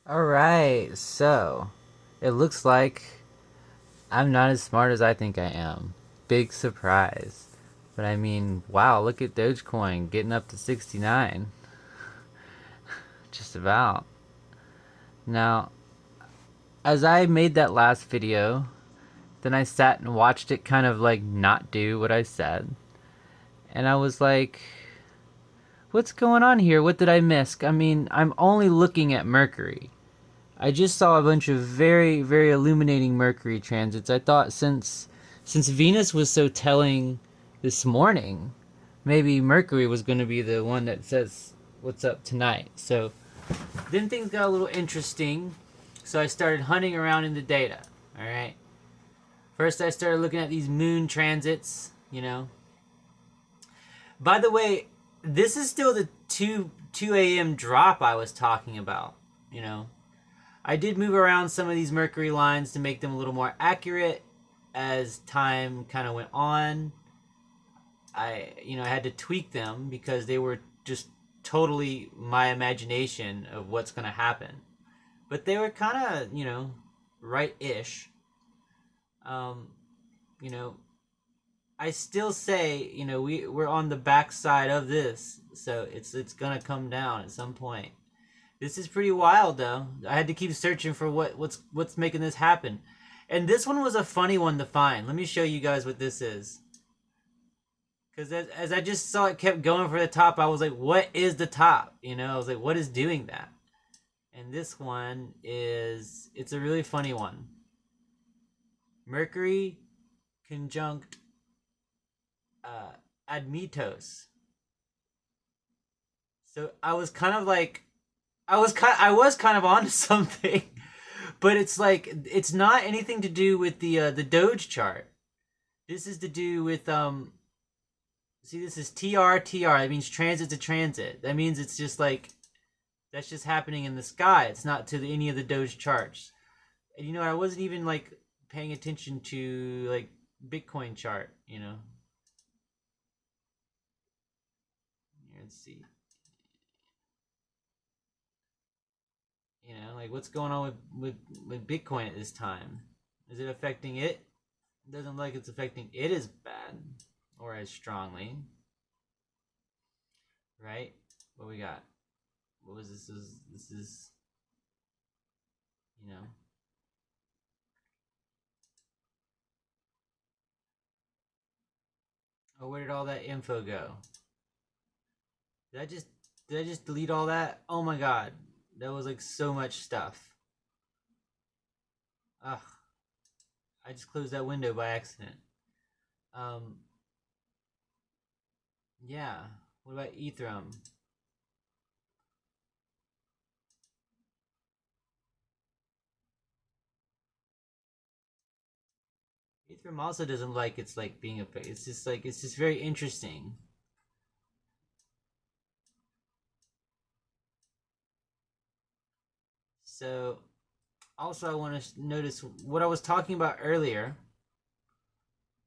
Alright, so it looks like I'm not as smart as I think I am. Big surprise. But I mean, wow, look at Dogecoin getting up to 69. Just about. Now, as I made that last video, then I sat and watched it kind of like not do what I said. And I was like, what's going on here? What did I miss? I mean, I'm only looking at Mercury. I just saw a bunch of very, very illuminating Mercury transits. I thought since Venus was so telling this morning, maybe Mercury was going to be the one that says what's up tonight. So then things got a little interesting. So I started hunting around in the data. All right. First, I started looking at these moon transits. By the way, this is still the 2 a.m. drop I was talking about. You know, I did move around some of these Mercury lines to make them a little more accurate as time kind of went on. I had to tweak them because they were just totally my imagination of what's going to happen. But they were kind of, right-ish. Um, you know, I still say, we're on the backside of this, so it's going to come down at some point. This is pretty wild, though. I had to keep searching for what's making this happen, and this one was a funny one to find. Let me show you guys what this is, because as I just saw it kept going for the top, I was like, "What is the top?" I was like, "What is doing that?" And this one it's a really funny one. Mercury conjunct uh, admetos. So I was kind of like, I was kind of onto something, but it's like it's not anything to do with the Doge chart. This is to do with See, this is TR. That means transit to transit. That means it's just like that's just happening in the sky. It's not to any of the Doge charts. And I wasn't even like paying attention to like Bitcoin chart. Let's see. Like what's going on with Bitcoin at this time? Is it affecting it? It doesn't look like it's affecting it as bad or as strongly, right? What we got? What was this? This is you know. Oh, where did all that info go? Did I just did I just delete all that? Oh my god, that was like so much stuff. Ugh, I just closed that window by accident. Um, yeah. What about Ethereum? Ethereum also doesn't like it's like being a. It's just very interesting. So also I want to notice what I was talking about earlier.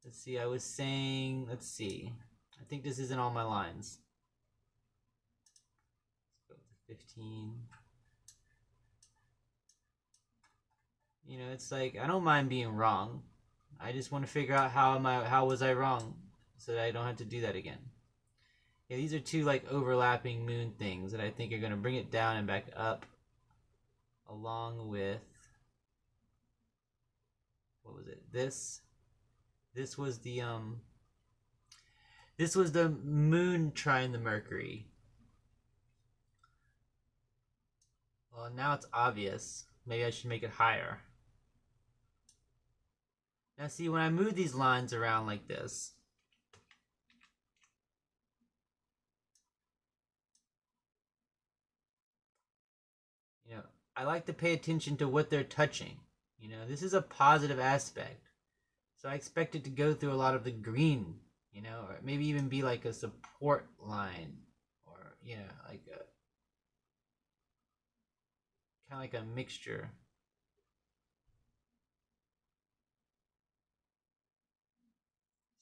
Let's see. I was saying. Let's see. I think this isn't all my lines. Let's go to 15. It's like I don't mind being wrong. I just want to figure out how was I wrong, so that I don't have to do that again. Yeah, these are two like overlapping moon things that I think are gonna bring it down and back up, along with what was it? This was the moon trying the Mercury. Well, now it's obvious. Maybe I should make it higher. Now see, when I move these lines around like this, you know, I like to pay attention to what they're touching. This is a positive aspect. So I expect it to go through a lot of the green, or maybe even be like a support line, or like a kind of like a mixture.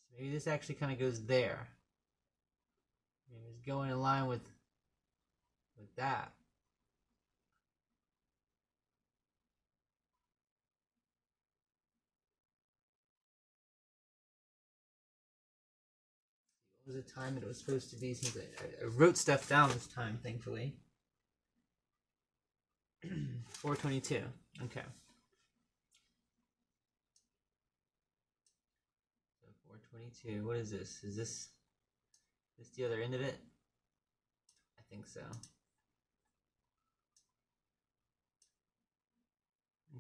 So maybe this actually kind of goes there. Maybe it's going in line with that. was the time that it was supposed to be, since I wrote stuff down this time, thankfully. 4:22. Okay. So 4:22. What is this? Is this the other end of it? I think so.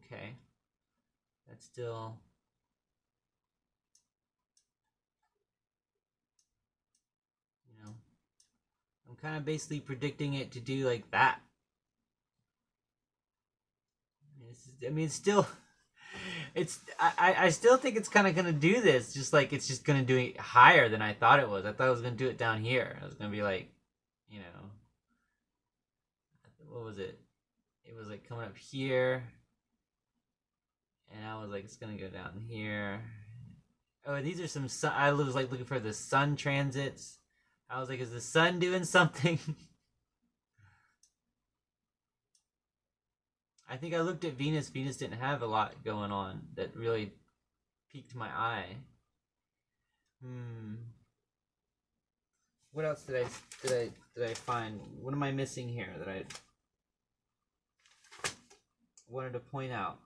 Okay. That's still. You know, I'm kind of basically predicting it to do like that. It's still. I still think it's kind of gonna do this. Just like it's just gonna do it higher than I thought it was. I thought it was gonna do it down here. It was gonna be like, what was it? It was like coming up here, and I was like, it's gonna go down here. Oh, these are some sun. I was like looking for the sun transits. I was like, is the sun doing something? I think I looked at Venus. Venus didn't have a lot going on that really piqued my eye. What else did I find? What am I missing here that I wanted to point out?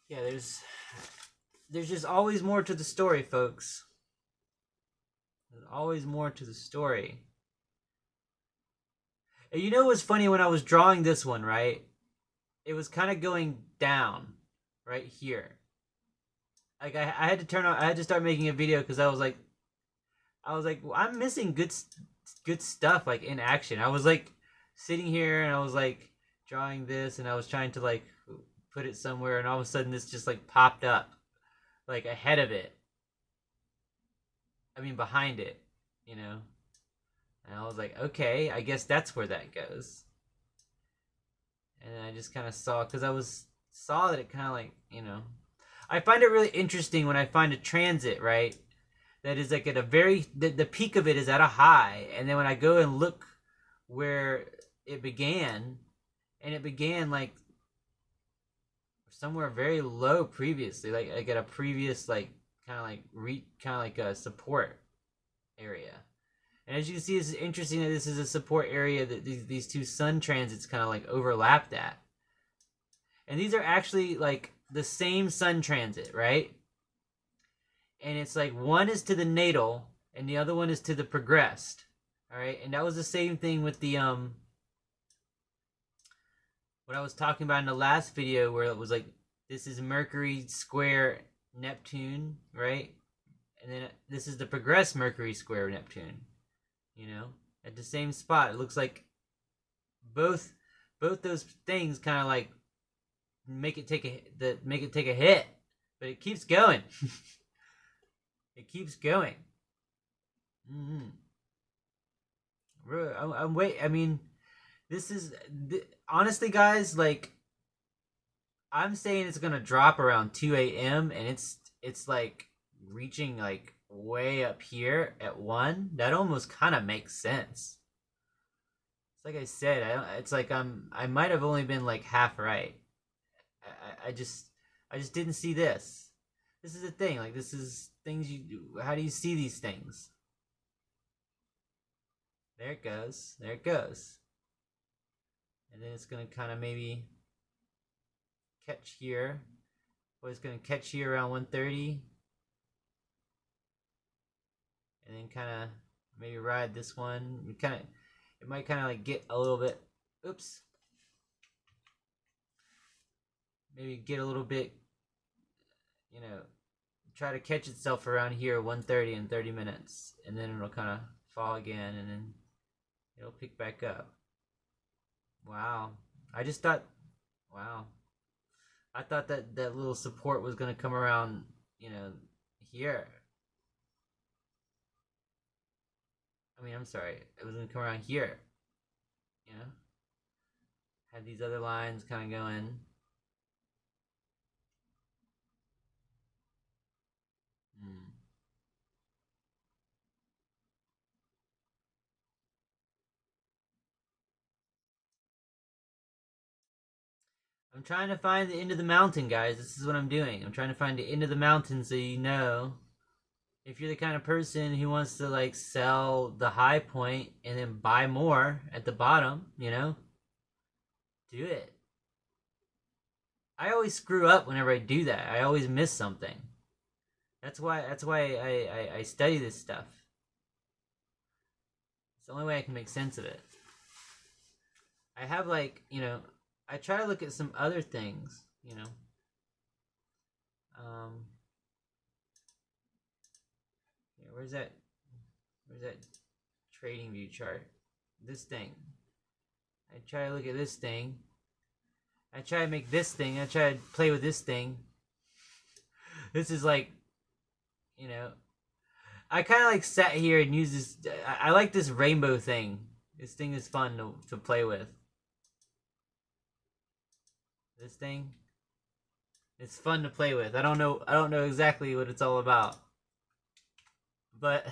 Yeah, there's just always more to the story, folks. There's always more to the story. And you know what's funny, when I was drawing this one, right? It was kind of going down right here. Like I had to start making a video because I was like, well, I'm missing good stuff like in action. I was like sitting here and I was like drawing this and I was trying to like put it somewhere, and all of a sudden this just like popped up like ahead of it. I mean behind it, And I was like, okay, I guess that's where that goes. And then I just kind of saw, because saw that it kind of like, I find it really interesting when I find a transit, right? That is like at a the peak of it is at a high. And then when I go and look where it began, and it began like somewhere very low previously, like at a previous like kind of like a support area. And as you can see, it's interesting that this is a support area that these two sun transits kind of like overlapped at. And these are actually like the same sun transit, right? And it's like one is to the natal and the other one is to the progressed. All right? And that was the same thing with the what I was talking about in the last video, where it was like, this is Mercury square Neptune, right? And then this is the progressed Mercury square Neptune. At the same spot. It looks like both those things kind of like make it take a hit, but it keeps going. It keeps going. I'm wait. I mean, this is honestly, guys. Like, I'm saying it's gonna drop around 2 a.m. and it's like reaching like way up here at 1. That almost kind of makes sense. It's like I said, it's like I might have only been like half right. I just didn't see this. This is the thing. Like, this is things you do. How do you see these things? There it goes. There it goes. And then it's gonna kind of maybe catch here. Or it's gonna catch here around 1:30. And then kind of maybe ride this one. It might kind of like get a little bit. Oops. Maybe get a little bit. Try to catch itself around here 1:30 in 30 minutes, and then it'll kind of fall again, and then it'll pick back up. Wow. I just thought, wow. I thought that little support was going to come around, here. I mean, I'm sorry. It was going to come around here. Had these other lines kind of going. I'm trying to find the end of the mountain, guys. This is what I'm doing. I'm trying to find the end of the mountain so you know if you're the kind of person who wants to like sell the high point and then buy more at the bottom, you know, do it. I always screw up whenever I do that. I always miss something. That's why I study this stuff. It's the only way I can make sense of it. I have like, you know, I try to look at some other things, you know. Um yeah, where's that trading view chart? This thing. I try to look at this thing. I try to make this thing. I try to play with this thing. This is like, you know, I kind of like sat here and used this. I like this rainbow thing. This thing is fun to play with. This thing, it's fun to play with. I don't know exactly what it's all about, but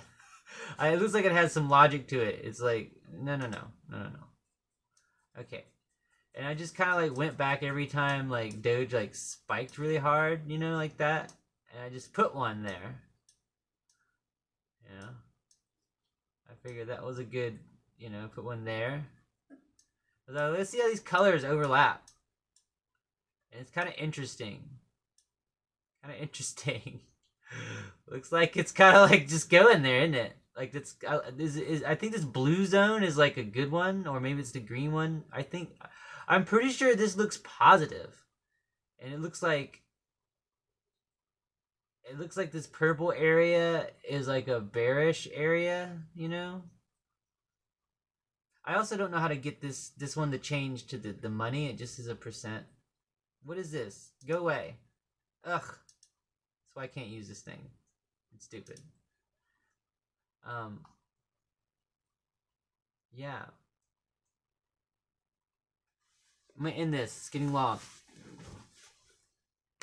it looks like it has some logic to it. It's like no. Okay, and I just kind of like went back every time like Doge like spiked really hard, you know, like that, and I just put one there. You know, I figured that was a good, you know, put one there. So let's see how these colors overlap. And it's kind of interesting. Looks like it's kind of like just going there, isn't it? Like it's I think this blue zone is like a good one, or maybe it's the green one. I'm pretty sure this looks positive, and it looks like this purple area is like a bearish area. You know. I also don't know how to get this one to change to the money. It just is a percent. What is this? Go away. Ugh. That's why I can't use this thing. It's stupid. Yeah. I'm gonna end this. It's getting long.